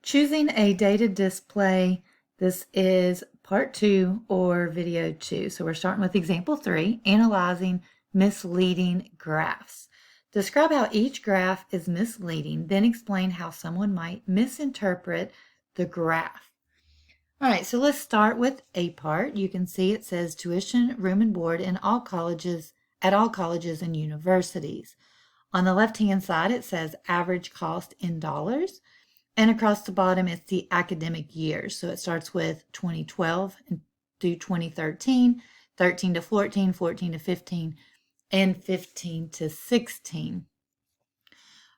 Choosing a data display. This is part 2 or video 2. So we're starting with example 3, analyzing misleading graphs. Describe how each graph is misleading, then explain how someone might misinterpret the graph. All right, so let's start with A part. You can see it says tuition, room and board at all colleges and universities. On the left-hand side, it says average cost in dollars. And across the bottom, it's the academic years. So it starts with 2012 through 2013, 13 to 14, 14 to 15, and 15 to 16.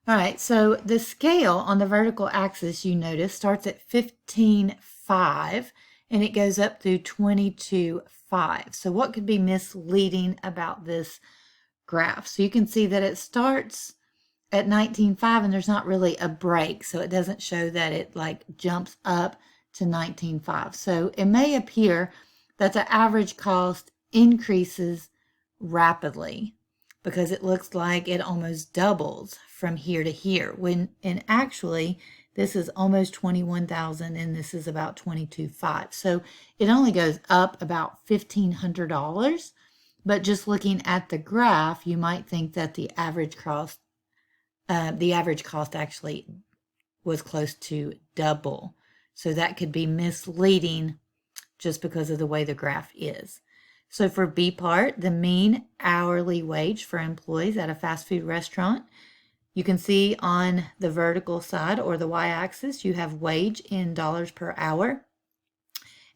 All right, so the scale on the vertical axis, you notice, starts at 15.5 and it goes up through 22.5. So what could be misleading about this graph? So you can see that it starts at 19.5 and there's not really a break, so it doesn't show that it like jumps up to 19.5. So it may appear that the average cost increases rapidly because it looks like it almost doubles from here to here, when actually this is almost 21,000 and this is about 22.5. So it only goes up about $1,500, but just looking at the graph, you might think that the average cost actually was close to double. So that could be misleading just because of the way the graph is. So for B part, the mean hourly wage for employees at a fast food restaurant, you can see on the vertical side or the y-axis, you have wage in dollars per hour.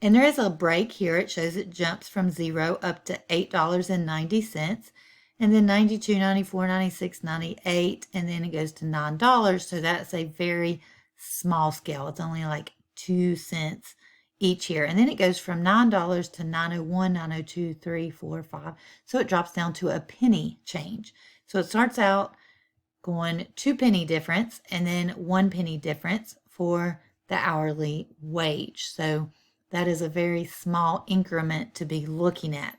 And there is a break here. It shows it jumps from 0 up to $8.90. And then 92, 94, 96, 98, and then it goes to $9. So that's a very small scale. It's only like 2 cents each year. And then it goes from $9 to 901, 902, 3, 4, 5. So it drops down to a penny change. So it starts out going 2 penny difference and then 1 penny difference for the hourly wage. So that is a very small increment to be looking at.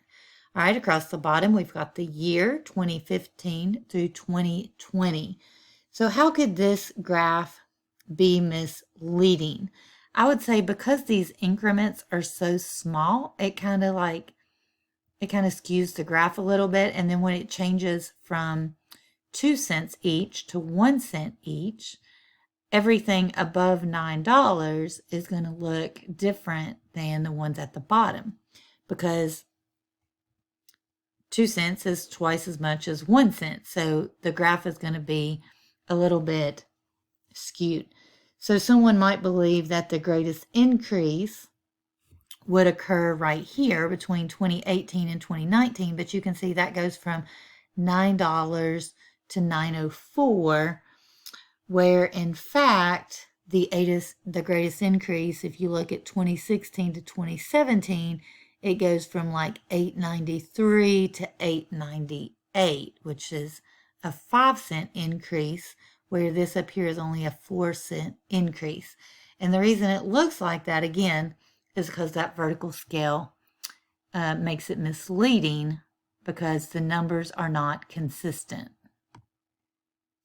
All right, across the bottom, we've got the year 2015 through 2020. So how could this graph be misleading? I would say because these increments are so small, it kind of skews the graph a little bit. And then when it changes from 2 cents each to 1 cent each, everything above $9 is going to look different than the ones at the bottom, because 2 cents is twice as much as 1 cent. So the graph is going to be a little bit skewed. So someone might believe that the greatest increase would occur right here between 2018 and 2019, but you can see that goes from $9 to $9.04, where in fact the greatest increase, if you look at 2016 to 2017, it goes from like $8.93 to $8.98, which is a 5 cent increase, where this up here is only a 4 cent increase. And the reason it looks like that, again, is because that vertical scale makes it misleading because the numbers are not consistent.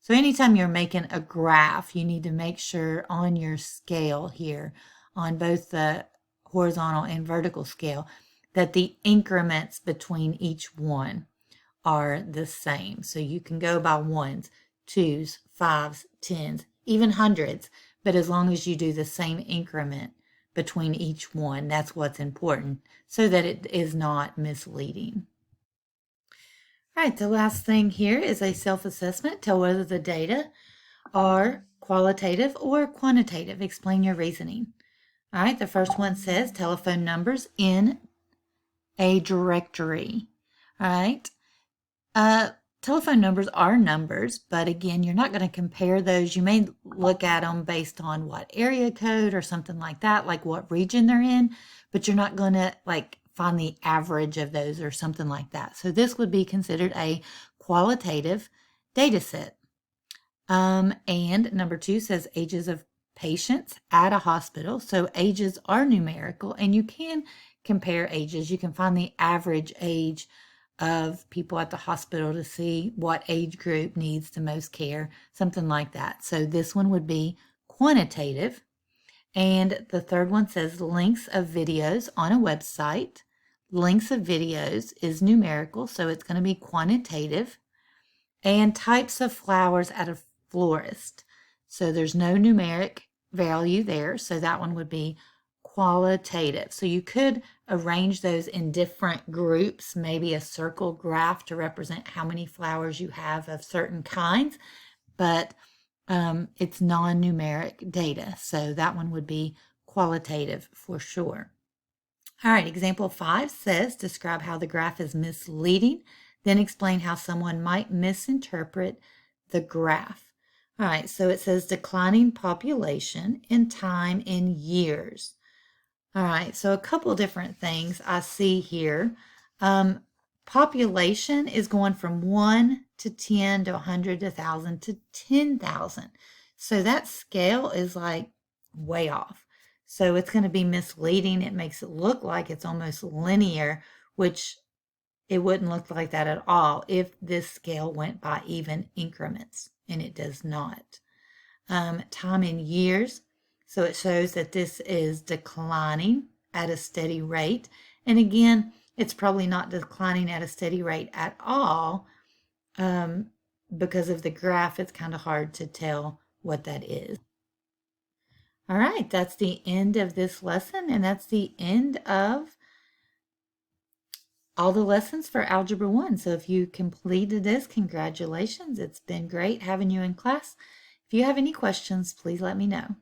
So anytime you're making a graph, you need to make sure on your scale here, on both the horizontal and vertical scale, that the increments between each one are the same. So you can go by ones, twos, fives, tens, even hundreds, but as long as you do the same increment between each one, that's what's important, so that it is not misleading. All right, the last thing here is a self-assessment. Tell whether the data are qualitative or quantitative. Explain your reasoning. All right, the first one says telephone numbers in a directory. All right. Telephone numbers are numbers, but again, you're not going to compare those. You may look at them based on what area code or something like that, like what region they're in, but you're not going to like find the average of those or something like that. So this would be considered a qualitative data set. And number 2 says ages of patients at a hospital. So ages are numerical, and you can compare ages. You can find the average age of people at the hospital to see what age group needs the most care, something like that. So this one would be quantitative. And the third one says links of videos on a website. Links of videos is numerical, so it's going to be quantitative. And types of flowers at a florist. So there's no numeric value there, so that one would be qualitative. So you could arrange those in different groups, maybe a circle graph to represent how many flowers you have of certain kinds, but it's non-numeric data. So that one would be qualitative for sure. All right, example 5 says, describe how the graph is misleading, then explain how someone might misinterpret the graph. All right, so it says declining population in time in years. All right, so a couple different things I see here. Population is going from 1 to 10 to 100 to 1,000 to 10,000. So that scale is like way off. So it's going to be misleading. It makes it look like it's almost linear, which it wouldn't look like that at all if this scale went by even increments, and it does not. Time in years. So it shows that this is declining at a steady rate. And again, it's probably not declining at a steady rate at all. Because of the graph, it's kind of hard to tell what that is. All right, that's the end of this lesson, and that's the end of all the lessons for Algebra 1. So if you completed this, congratulations. It's been great having you in class. If you have any questions, please let me know.